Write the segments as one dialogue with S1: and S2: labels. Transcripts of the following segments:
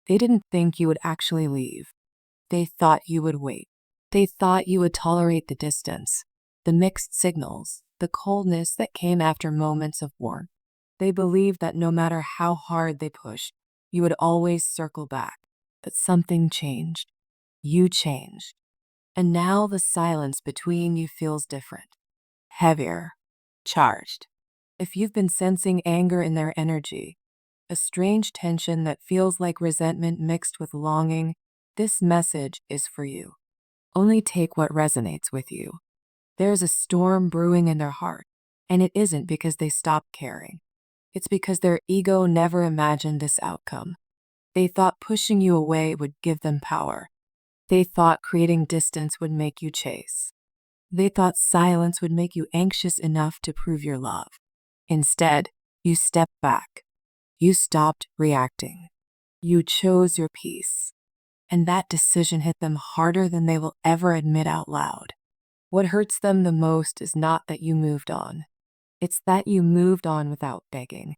S1: They didn't think you would actually leave. They thought you would wait. They thought you would tolerate the distance, the mixed signals, the coldness that came after moments of warmth. They believed that no matter how hard they pushed, you would always circle back. But something changed. You changed. And now the silence between you feels different, heavier, charged. If you've been sensing anger in their energy, a strange tension that feels like resentment mixed with longing, this message is for you. Only take what resonates with you. There's a storm brewing in their heart, and it isn't because they stopped caring. It's because their ego never imagined this outcome. They thought pushing you away would give them power. They thought creating distance would make you chase. They thought silence would make you anxious enough to prove your love. Instead, you stepped back. You stopped reacting. You chose your peace. And that decision hit them harder than they will ever admit out loud. What hurts them the most is not that you moved on. It's that you moved on without begging,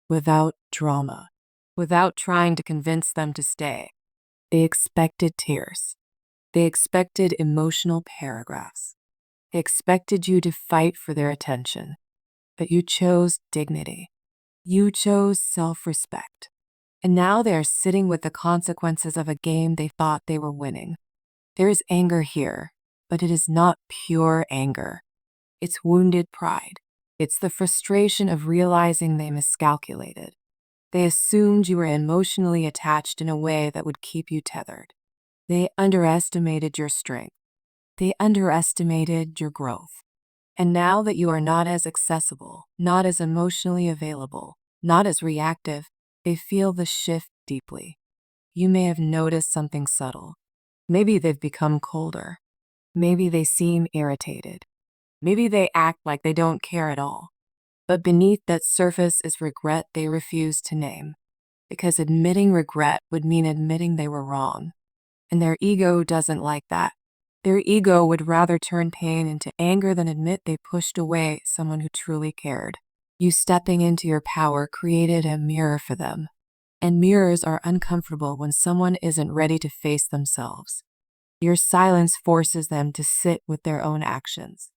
S1: without drama, without trying to convince them to stay. They expected tears. They expected emotional paragraphs. They expected you to fight for their attention. But you chose dignity. You chose self-respect. And now they are sitting with the consequences of a game they thought they were winning. There is anger here, but it is not pure anger. It's wounded pride. It's the frustration of realizing they miscalculated. They assumed you were emotionally attached in a way that would keep you tethered. They underestimated your strength. They underestimated your growth. And now that you are not as accessible, not as emotionally available, not as reactive, they feel the shift deeply. You may have noticed something subtle. Maybe they've become colder. Maybe they seem irritated. Maybe they act like they don't care at all. But beneath that surface is regret they refuse to name. Because admitting regret would mean admitting they were wrong. And their ego doesn't like that. Their ego would rather turn pain into anger than admit they pushed away someone who truly cared. You stepping into your power created a mirror for them. And mirrors are uncomfortable when someone isn't ready to face themselves. Your silence forces them to sit with their own actions.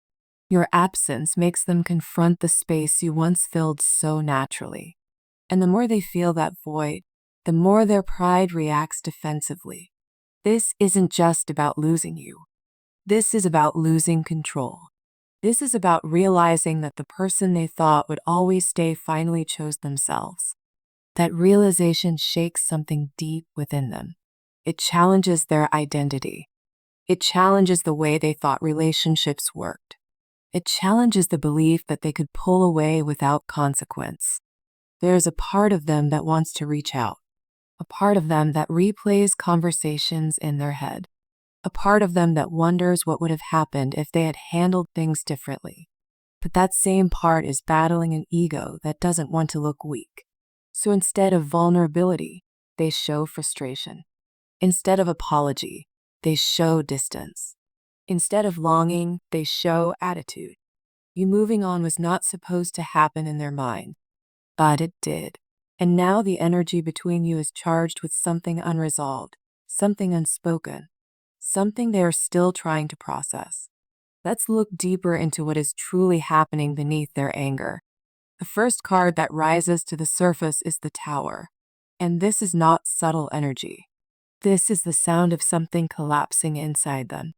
S1: Your absence makes them confront the space you once filled so naturally. And the more they feel that void, the more their pride reacts defensively. This isn't just about losing you. This is about losing control. This is about realizing that the person they thought would always stay finally chose themselves. That realization shakes something deep within them. It challenges their identity. It challenges the way they thought relationships worked. It challenges the belief that they could pull away without consequence. There's a part of them that wants to reach out. A part of them that replays conversations in their head. A part of them that wonders what would have happened if they had handled things differently. But that same part is battling an ego that doesn't want to look weak. So instead of vulnerability, they show frustration. Instead of apology, they show distance. Instead of longing, they show attitude. You moving on was not supposed to happen in their mind, but it did. And now the energy between you is charged with something unresolved, something unspoken, something they are still trying to process. Let's look deeper into what is truly happening beneath their anger. The first card that rises to the surface is the Tower. And this is not subtle energy. This is the sound of something collapsing inside them.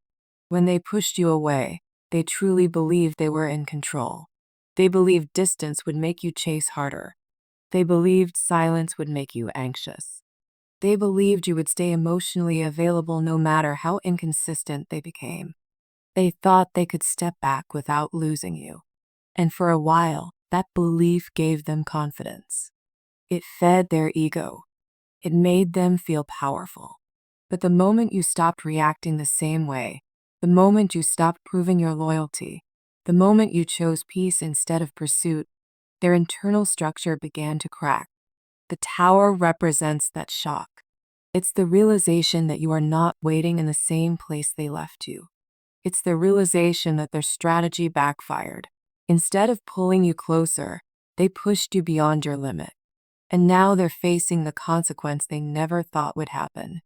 S1: When they pushed you away, they truly believed they were in control. They believed distance would make you chase harder. They believed silence would make you anxious. They believed you would stay emotionally available no matter how inconsistent they became. They thought they could step back without losing you. And for a while, that belief gave them confidence. It fed their ego. It made them feel powerful. But the moment you stopped reacting the same way, the moment you stopped proving your loyalty, the moment you chose peace instead of pursuit, their internal structure began to crack. The Tower represents that shock. It's the realization that you are not waiting in the same place they left you. It's the realization that their strategy backfired. Instead of pulling you closer, they pushed you beyond your limit. and now they're facing the consequence they never thought would happen.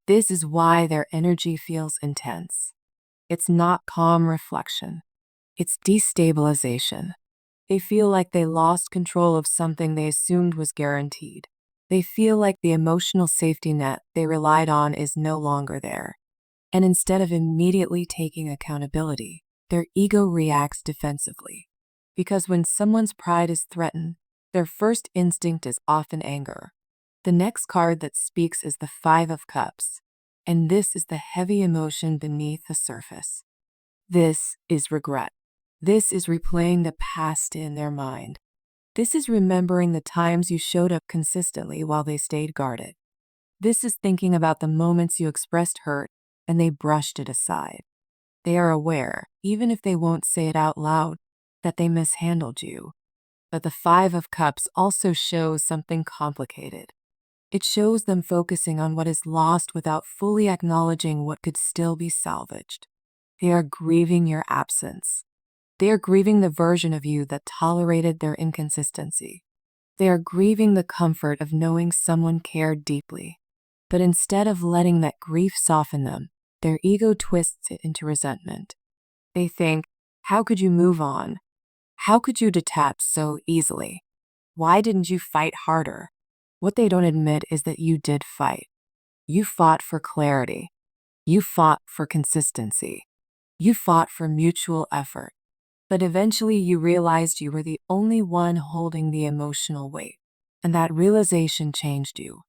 S1: This is why their energy feels intense. It's not calm reflection, it's destabilization. They feel like they lost control of something they assumed was guaranteed. They feel like the emotional safety net they relied on is no longer there. And instead of immediately taking accountability, their ego reacts defensively. Because when someone's pride is threatened, their first instinct is often anger. The next card that speaks is the Five of Cups, and this is the heavy emotion beneath the surface. This is regret. This is replaying the past in their mind. This is remembering the times you showed up consistently while they stayed guarded. This is thinking about the moments you expressed hurt and they brushed it aside. They are aware, even if they won't say it out loud, that they mishandled you. But the Five of Cups also shows something complicated. It shows them focusing on what is lost without fully acknowledging what could still be salvaged. They are grieving your absence. They are grieving the version of you that tolerated their inconsistency. They are grieving the comfort of knowing someone cared deeply. But instead of letting that grief soften them, their ego twists it into resentment. They think, how could you move on? How could you detach so easily? Why didn't you fight harder? What they don't admit is that you did fight. You fought for clarity. You fought for consistency. You fought for mutual effort. But eventually you realized you were the only one holding the emotional weight. And that realization changed you.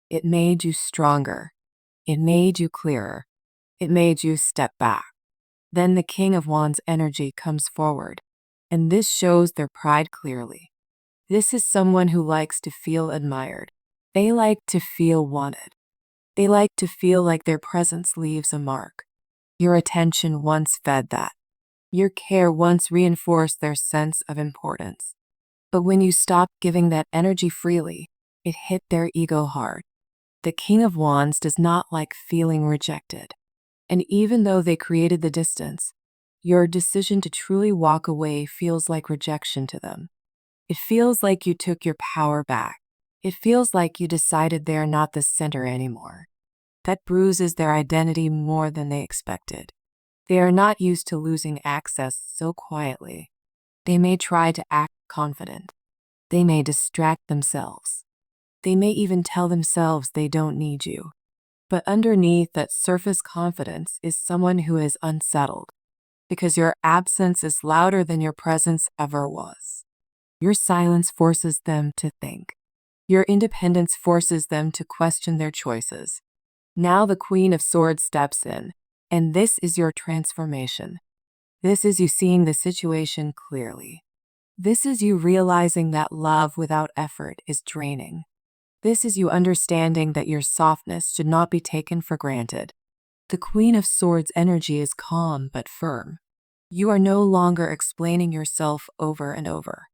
S1: It made you stronger. It made you clearer. It made you step back. Then the King of Wands energy comes forward, and this shows their pride clearly. This is someone who likes to feel admired. They like to feel wanted. They like to feel like their presence leaves a mark. Your attention once fed that. Your care once reinforced their sense of importance. But when you stopped giving that energy freely, it hit their ego hard. The King of Wands does not like feeling rejected. And even though they created the distance, your decision to truly walk away feels like rejection to them. It feels like you took your power back. It feels like you decided they are not the center anymore. That bruises their identity more than they expected. They are not used to losing access so quietly. They may try to act confident. They may distract themselves. They may even tell themselves they don't need you. But underneath that surface confidence is someone who is unsettled, because your absence is louder than your presence ever was. Your silence forces them to think. Your independence forces them to question their choices. Now the Queen of Swords steps in, and this is your transformation. This is you seeing the situation clearly. This is you realizing that love without effort is draining. This is you understanding that your softness should not be taken for granted. The Queen of Swords energy is calm but firm. You are no longer explaining yourself over and over.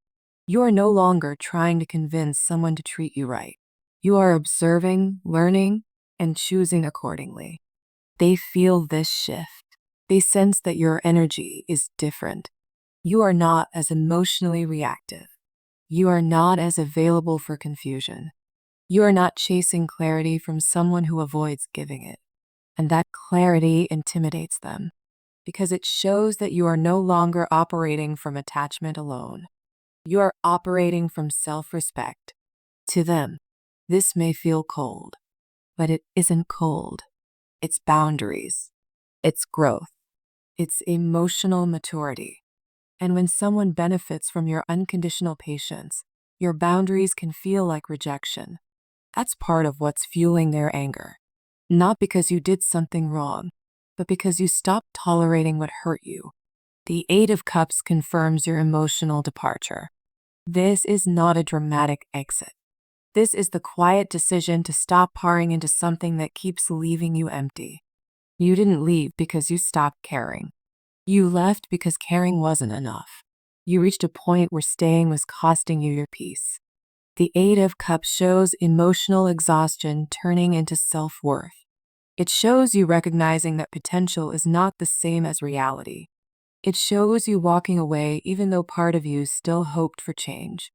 S1: You are no longer trying to convince someone to treat you right. You are observing, learning, and choosing accordingly. They feel this shift. They sense that your energy is different. You are not as emotionally reactive. You are not as available for confusion. You are not chasing clarity from someone who avoids giving it. And that clarity intimidates them because it shows that you are no longer operating from attachment alone. You are operating from self-respect. To them, this may feel cold, but it isn't cold. It's boundaries. It's growth. It's emotional maturity. And when someone benefits from your unconditional patience, your boundaries can feel like rejection. That's part of what's fueling their anger. Not because you did something wrong, but because you stopped tolerating what hurt you. The Eight of Cups confirms your emotional departure. This is not a dramatic exit. This is the quiet decision to stop pouring into something that keeps leaving you empty. You didn't leave because you stopped caring. You left because caring wasn't enough. You reached a point where staying was costing you your peace. The Eight of Cups shows emotional exhaustion turning into self-worth. It shows you recognizing that potential is not the same as reality. It shows you walking away even though part of you still hoped for change.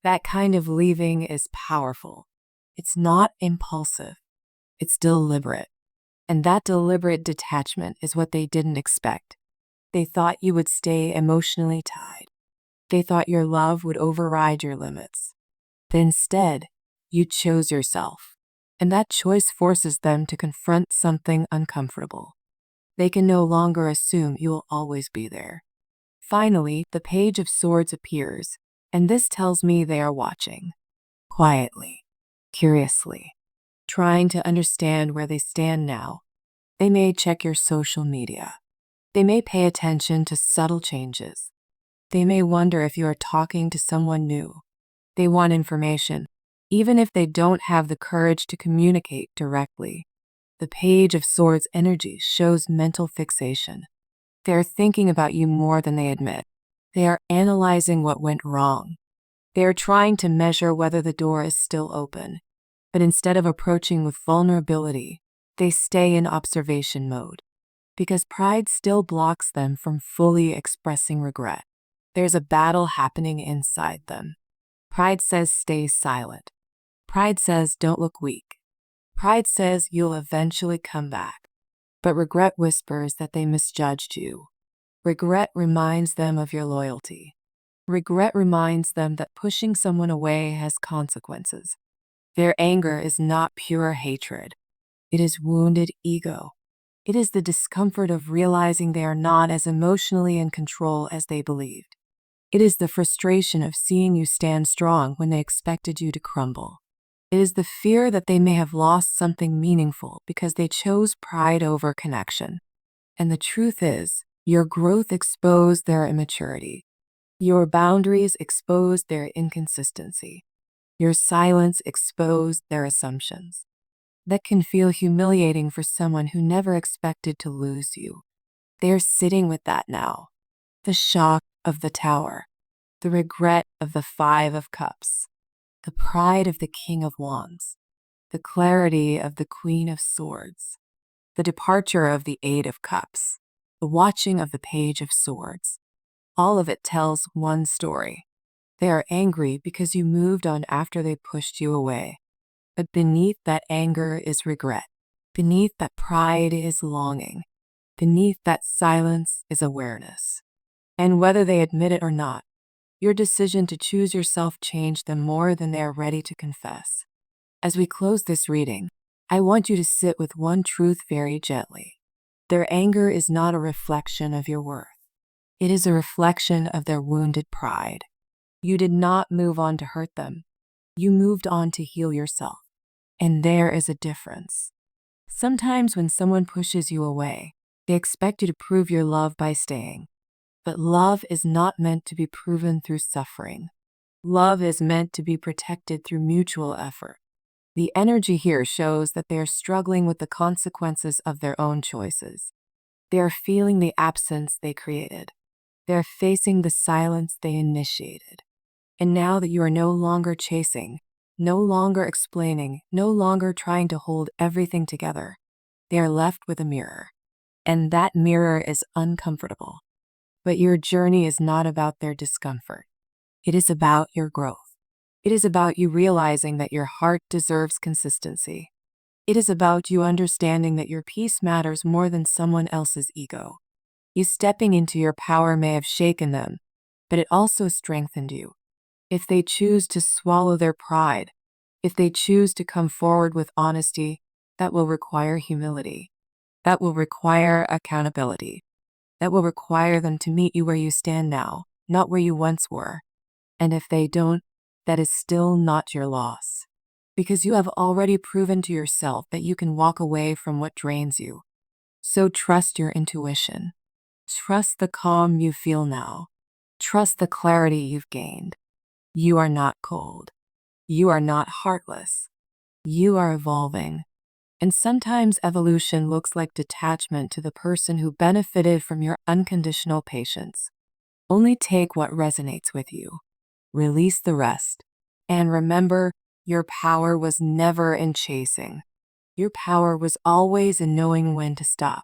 S1: That kind of leaving is powerful. It's not impulsive, it's deliberate. And that deliberate detachment is what they didn't expect. They thought you would stay emotionally tied. They thought your love would override your limits. But instead, you chose yourself. And that choice forces them to confront something uncomfortable. They can no longer assume you will always be there. Finally, the Page of Swords appears, and this tells me they are watching. Quietly, curiously, trying to understand where they stand now. They may check your social media. They may pay attention to subtle changes. They may wonder if you are talking to someone new. They want information, even if they don't have the courage to communicate directly. The Page of Swords energy shows mental fixation. They are thinking about you more than they admit. They are analyzing what went wrong. They are trying to measure whether the door is still open. But instead of approaching with vulnerability, they stay in observation mode. Because pride still blocks them from fully expressing regret. There's a battle happening inside them. Pride says stay silent. Pride says don't look weak. Pride says you'll eventually come back. But regret whispers that they misjudged you. Regret reminds them of your loyalty. Regret reminds them that pushing someone away has consequences. Their anger is not pure hatred. It is wounded ego. It is the discomfort of realizing they are not as emotionally in control as they believed. It is the frustration of seeing you stand strong when they expected you to crumble. It is the fear that they may have lost something meaningful because they chose pride over connection. And the truth is, your growth exposed their immaturity. Your boundaries exposed their inconsistency. Your silence exposed their assumptions. That can feel humiliating for someone who never expected to lose you. They are sitting with that now. The shock of the Tower. The regret of the Five of Cups. The pride of the King of Wands. The clarity of the Queen of Swords. The departure of the Eight of Cups. The watching of the Page of Swords. All of it tells one story. They are angry because you moved on after they pushed you away. But beneath that anger is regret. Beneath that pride is longing. Beneath that silence is awareness. And whether they admit it or not, your decision to choose yourself changed them more than they are ready to confess. As we close this reading, I want you to sit with one truth very gently. Their anger is not a reflection of your worth. It is a reflection of their wounded pride. You did not move on to hurt them. You moved on to heal yourself. And there is a difference. Sometimes when someone pushes you away, they expect you to prove your love by staying. But love is not meant to be proven through suffering. Love is meant to be protected through mutual effort. The energy here shows that they are struggling with the consequences of their own choices. They are feeling the absence they created. They are facing the silence they initiated. And now that you are no longer chasing, no longer explaining, no longer trying to hold everything together, they are left with a mirror. And that mirror is uncomfortable. But your journey is not about their discomfort. It is about your growth. It is about you realizing that your heart deserves consistency. It is about you understanding that your peace matters more than someone else's ego. You stepping into your power may have shaken them, but it also strengthened you. If they choose to swallow their pride, if they choose to come forward with honesty, that will require humility. That will require accountability. That will require them to meet you where you stand now, not where you once were. And if they don't, that is still not your loss. Because you have already proven to yourself that you can walk away from what drains you. So trust your intuition. Trust the calm you feel now. Trust the clarity you've gained. You are not cold. You are not heartless. You are evolving. And sometimes evolution looks like detachment to the person who benefited from your unconditional patience. Only take what resonates with you. Release the rest. And remember, your power was never in chasing. Your power was always in knowing when to stop.